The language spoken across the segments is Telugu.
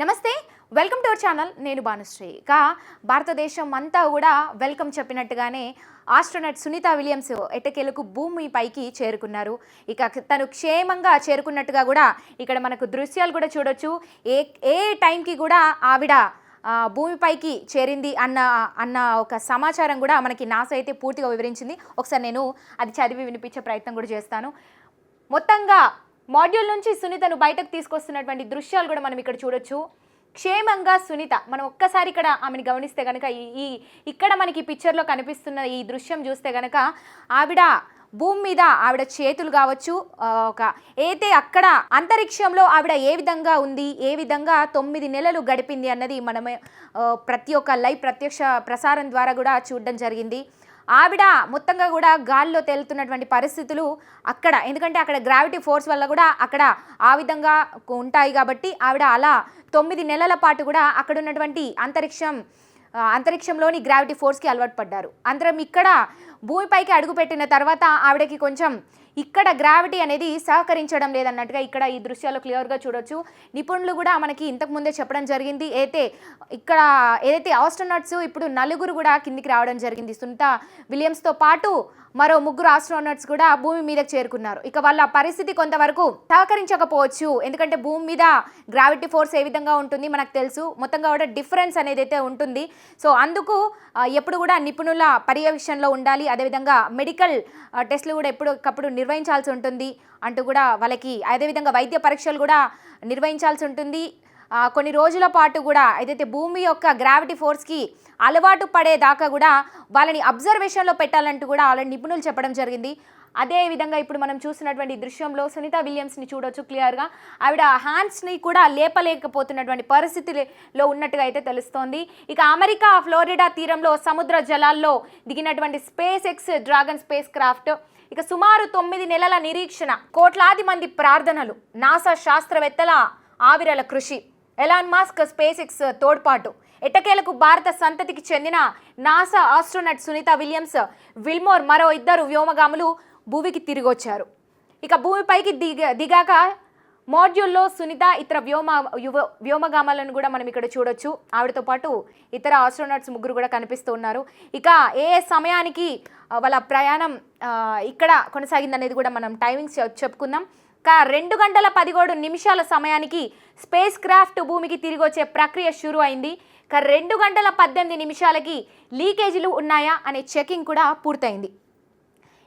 నమస్తే, వెల్కమ్ టు అవర్ ఛానల్. నేను భానుశ్రీ. ఇక భారతదేశం అంతా కూడా వెల్కమ్ చెప్పినట్టుగానే ఆస్ట్రోనట్ సునీత విలియమ్స్ ఎట్టకేలకు భూమిపైకి చేరుకున్నారు. ఇక తను క్షేమంగా చేరుకున్నట్టుగా కూడా ఇక్కడ మనకు దృశ్యాలు కూడా చూడొచ్చు. ఏ టైంకి కూడా ఆవిడ భూమిపైకి చేరింది అన్న ఒక సమాచారం కూడా మనకి నాసా అయితే పూర్తిగా వివరించింది. ఒకసారి నేను అది చదివి వినిపించే ప్రయత్నం కూడా చేస్తాను. మొత్తంగా మాడ్యూల్ నుంచి సునీతను బయటకు తీసుకొస్తున్నటువంటి దృశ్యాలు కూడా మనం ఇక్కడ చూడొచ్చు. క్షేమంగా సునీత, మనం ఒక్కసారి ఇక్కడ ఆమెను గమనిస్తే కనుక ఇక్కడ మనకి పిక్చర్లో కనిపిస్తున్న ఈ దృశ్యం చూస్తే కనుక ఆవిడ భూమి మీద ఆవిడ చేతులు కావచ్చు, అయితే అక్కడ అంతరిక్షంలో ఆవిడ ఏ విధంగా ఉంది, ఏ విధంగా 9 నెలలు గడిపింది అన్నది మనమే ప్రతి ఒక్క లైవ్ ప్రత్యక్ష ప్రసారం ద్వారా కూడా చూడడం జరిగింది. ఆవిడ మొత్తంగా కూడా గాల్లో తేలుతున్నటువంటి పరిస్థితులు అక్కడ, ఎందుకంటే అక్కడ గ్రావిటీ ఫోర్స్ వల్ల కూడా అక్కడ ఆ విధంగా ఉంటాయి కాబట్టి ఆవిడ అలా 9 నెలల పాటు కూడా అక్కడ ఉన్నటువంటి అంతరిక్షంలోని గ్రావిటీ ఫోర్స్కి అలవాటు పడ్డారు. అందరం ఇక్కడ భూమిపైకి అడుగుపెట్టిన తర్వాత ఆవిడకి కొంచెం ఇక్కడ గ్రావిటీ అనేది సహకరించడం లేదన్నట్టుగా ఇక్కడ ఈ దృశ్యాలు క్లియర్గా చూడొచ్చు. నిపుణులు కూడా మనకి ఇంతకుముందే చెప్పడం జరిగింది. ఇక్కడ ఏదైతే ఆస్ట్రోనట్స్ ఇప్పుడు 4 కూడా కిందికి రావడం జరిగింది. సునీత విలియమ్స్తో పాటు మరో 3 ఆస్ట్రోనట్స్ కూడా భూమి మీదకి చేరుకున్నారు. ఇక వాళ్ళ పరిస్థితి కొంతవరకు సహకరించకపోవచ్చు, ఎందుకంటే భూమి మీద గ్రావిటీ ఫోర్స్ ఏ విధంగా ఉంటుంది మనకు తెలుసు. మొత్తంగా కూడా డిఫరెన్స్ అనేది అయితే ఉంటుంది. సో అందుకు ఎప్పుడు కూడా నిపుణుల పర్యవేక్షణలో ఉండాలి. అదేవిధంగా మెడికల్ టెస్టులు కూడా ఎప్పటికప్పుడు నిర్వహించాల్సి ఉంటుంది అంటూ కూడా వాళ్ళకి, అదేవిధంగా వైద్య పరీక్షలు కూడా నిర్వహించాల్సి ఉంటుంది. కొన్ని రోజుల పాటు కూడా ఏదైతే భూమి యొక్క గ్రావిటీ ఫోర్స్కి అలవాటు పడేదాకా కూడా వాళ్ళని అబ్జర్వేషన్లో పెట్టాలంటూ కూడా ఆల్రెడీ నిపుణులు చెప్పడం జరిగింది. అదేవిధంగా ఇప్పుడు మనం చూసినటువంటి దృశ్యంలో సునీత విలియమ్స్ని చూడొచ్చు క్లియర్గా. ఆవిడ హ్యాండ్స్ని కూడా లేపలేకపోతున్నటువంటి పరిస్థితిలో ఉన్నట్టుగా అయితే తెలుస్తోంది. ఇక అమెరికా ఫ్లోరిడా తీరంలో సముద్ర జలాల్లో దిగినటువంటి SpaceX Dragon spacecraft, ఇక సుమారు 9 నెలల నిరీక్షణ, కోట్లాది మంది ప్రార్థనలు, నాసా శాస్త్రవేత్తల ఆవిరల కృషి, ఎలాన్ మస్క్ స్పేస్ ఎక్స్ తోడ్పాటు, ఎట్టకేలకు భారత సంతతికి చెందిన NASA astronaut Sunita Williams, Wilmore మరో 2 వ్యోమగాములు భూమికి తిరిగి వచ్చారు. ఇక భూమిపైకి దిగాక మాడ్యూల్లో సునీత ఇతర వ్యోమగామాలను కూడా మనం ఇక్కడ చూడొచ్చు. ఆవిడతో పాటు ఇతర ఆస్ట్రోనట్స్ 3 కూడా కనిపిస్తూ ఉన్నారు. ఇక ఏ సమయానికి వాళ్ళ ప్రయాణం ఇక్కడ కొనసాగిందనేది కూడా మనం టైమింగ్స్ చెప్పుకుందాం. 2 గంటల 17 నిమిషాల సమయానికి స్పేస్ క్రాఫ్ట్ భూమికి తిరిగి వచ్చే ప్రక్రియ షురు అయింది. 2 గంటల 18 నిమిషాలకి లీకేజీలు ఉన్నాయా అనే చెకింగ్ కూడా పూర్తయింది.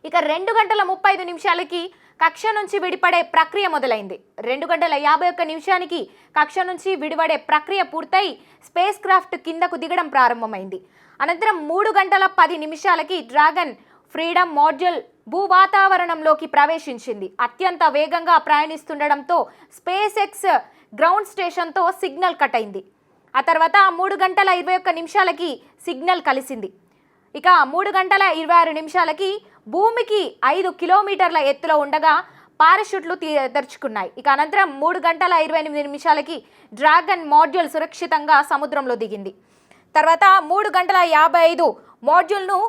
ఇక 2 గంటల 35 నిమిషాలకి కక్ష నుంచి విడిపడే ప్రక్రియ మొదలైంది. 2 గంటల 51 నిమిషానికి కక్ష నుంచి విడిపడే ప్రక్రియ పూర్తయి స్పేస్ క్రాఫ్ట్ కిందకు దిగడం ప్రారంభమైంది. అనంతరం 3 గంటల 10 నిమిషాలకి డ్రాగన్ ఫ్రీడమ్ మాడ్యూల్ భూ వాతావరణంలోకి ప్రవేశించింది. అత్యంత వేగంగా ప్రయాణిస్తుండడంతో స్పేస్ ఎక్స్ గ్రౌండ్ స్టేషన్తో సిగ్నల్ కట్ అయింది. ఆ తర్వాత 3 గంటల 21 నిమిషాలకి సిగ్నల్ కలిసింది. ఇక 3 గంటల 26 నిమిషాలకి భూమికి 5 కిలోమీటర్ల ఎత్తులో ఉండగా పారాషూట్లు తెరుచుకున్నాయి. ఇక అనంతరం 3 గంటల 28 నిమిషాలకి డ్రాగన్ మాడ్యూల్ సురక్షితంగా సముద్రంలో దిగింది. తర్వాత 3 గంటల 55 మాడ్యూల్ను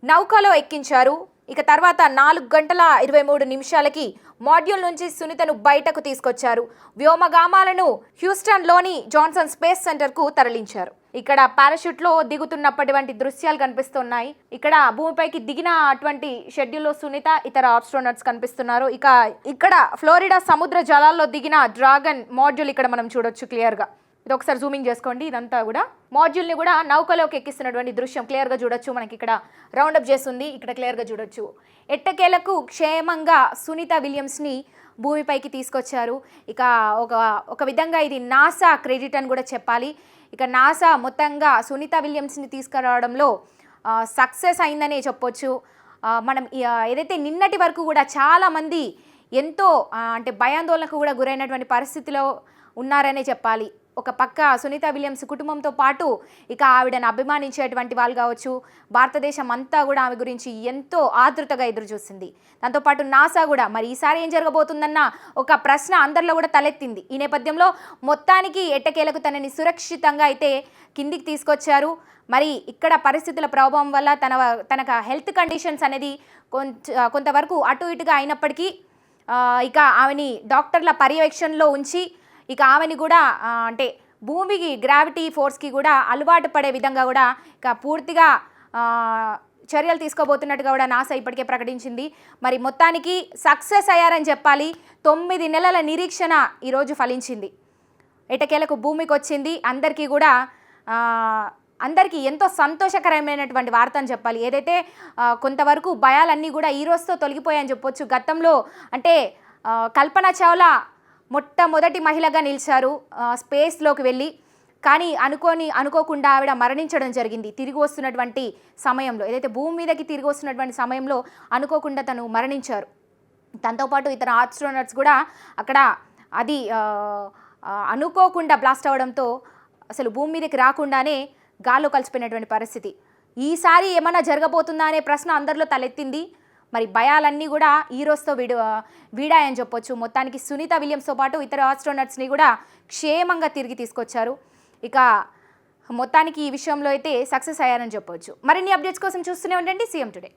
నౌకలో ఎక్కించారు. ఇక తర్వాత 4 గంటల 23 నిమిషాలకి మాడ్యూల్ నుంచి సునీతను బయటకు తీసుకొచ్చారు. వ్యోమగామాలను హ్యూస్టన్లోని జాన్సన్ స్పేస్ సెంటర్కు తరలించారు. ఇక్కడ పారాషూట్లో దిగుతున్నప్పటి దృశ్యాలు కనిపిస్తున్నాయి. ఇక్కడ భూమిపైకి దిగిన అటువంటి షెడ్యూల్లో సునీత, ఇతర ఆస్ట్రోనట్స్ కనిపిస్తున్నారు. ఇక ఇక్కడ ఫ్లోరిడా సముద్ర జలాల్లో దిగిన డ్రాగన్ మాడ్యూల్ ఇక్కడ మనం చూడొచ్చు క్లియర్గా. ఇది ఒకసారి జూమింగ్ చేసుకోండి. ఇదంతా కూడా మాడ్యూల్ని కూడా నౌకలోకి ఎక్కిస్తున్నటువంటి దృశ్యం క్లియర్గా చూడొచ్చు. మనకి ఇక్కడ రౌండప్ చేస్తుంది, ఇక్కడ క్లియర్గా చూడొచ్చు. ఎట్టకేలకు క్షేమంగా సునీత విలియమ్స్ని భూమిపైకి తీసుకొచ్చారు. ఇక ఒక విధంగా ఇది నాసా క్రెడిట్ అని కూడా చెప్పాలి. ఇక నాసా మొత్తంగా సునీత విలియమ్స్ని తీసుకురావడంలో సక్సెస్ అయిందనే చెప్పొచ్చు. మనం ఏదైతే నిన్నటి వరకు కూడా చాలామంది ఎంతో అంటే భయాందోళనకు కూడా గురైనటువంటి పరిస్థితిలో ఉన్నారనే చెప్పాలి. ఒక పక్క సునీత విలియమ్స్ కుటుంబంతో పాటు ఇక ఆవిడను అభిమానించేటువంటి వాళ్ళు కావచ్చు, భారతదేశం అంతా కూడా ఆమె గురించి ఎంతో ఆతృతగా ఎదురు చూసింది. దాంతోపాటు నాసా కూడా మరి ఈసారి ఏం జరగబోతుందన్న ఒక ప్రశ్న అందరిలో కూడా తలెత్తింది. ఈ నేపథ్యంలో మొత్తానికి ఎట్టకేలకు తనని సురక్షితంగా అయితే కిందికి తీసుకొచ్చారు. మరి ఇక్కడ పరిస్థితుల ప్రభావం వల్ల తనకు హెల్త్ కండిషన్స్ అనేది కొంతవరకు అటు ఇటుగా అయినప్పటికీ ఇక ఆమెని డాక్టర్ల పర్యవేక్షణలో ఉంచి ఇక ఆమెని కూడా అంటే భూమికి గ్రావిటీ ఫోర్స్కి కూడా అలవాటు పడే విధంగా కూడా ఇక పూర్తిగా చర్యలు తీసుకోబోతున్నట్టుగా కూడా నాసా ఇప్పటికే ప్రకటించింది. మరి మొత్తానికి సక్సెస్ అయ్యారని చెప్పాలి. 9 నెలల నిరీక్షణ ఈరోజు ఫలించింది. ఎటకేలకు భూమికి వచ్చింది. అందరికీ ఎంతో సంతోషకరమైనటువంటి వార్త అని చెప్పాలి. ఏదైతే కొంతవరకు భయాలన్నీ కూడా ఈ రోజుతో తొలగిపోయాయని చెప్పొచ్చు. గతంలో అంటే కల్పన చావ్లా మొట్టమొదటి మహిళగా నిలిచారు స్పేస్లోకి వెళ్ళి. కానీ అనుకోకుండా ఆవిడ మరణించడం జరిగింది. తిరిగి వస్తున్నటువంటి సమయంలో, ఏదైతే భూమి మీదకి తిరిగి వస్తున్నటువంటి సమయంలో అనుకోకుండా తను మరణించారు. దాంతోపాటు ఇతర ఆస్ట్రోనట్స్ కూడా అక్కడ అది అనుకోకుండా బ్లాస్ట్ అవ్వడంతో అసలు భూమి మీదకి రాకుండానే గాల్లో కలిసిపోయినటువంటి పరిస్థితి. ఈసారి ఏమన్నా జరగబోతుందా అనే ప్రశ్న అందరిలో తలెత్తింది. మరి భయాలన్నీ కూడా ఈ రోజుతో వీడాయని చెప్పొచ్చు. మొత్తానికి సునీత విలియమ్స్తో పాటు ఇతర ఆస్ట్రోనట్స్ని కూడా క్షేమంగా తిరిగి తీసుకొచ్చారు. ఇక మొత్తానికి ఈ విషయంలో అయితే సక్సెస్ అయ్యారని చెప్పొచ్చు. మరిన్ని అప్డేట్స్ కోసం చూస్తూనే ఉండండి సీఎం టుడే.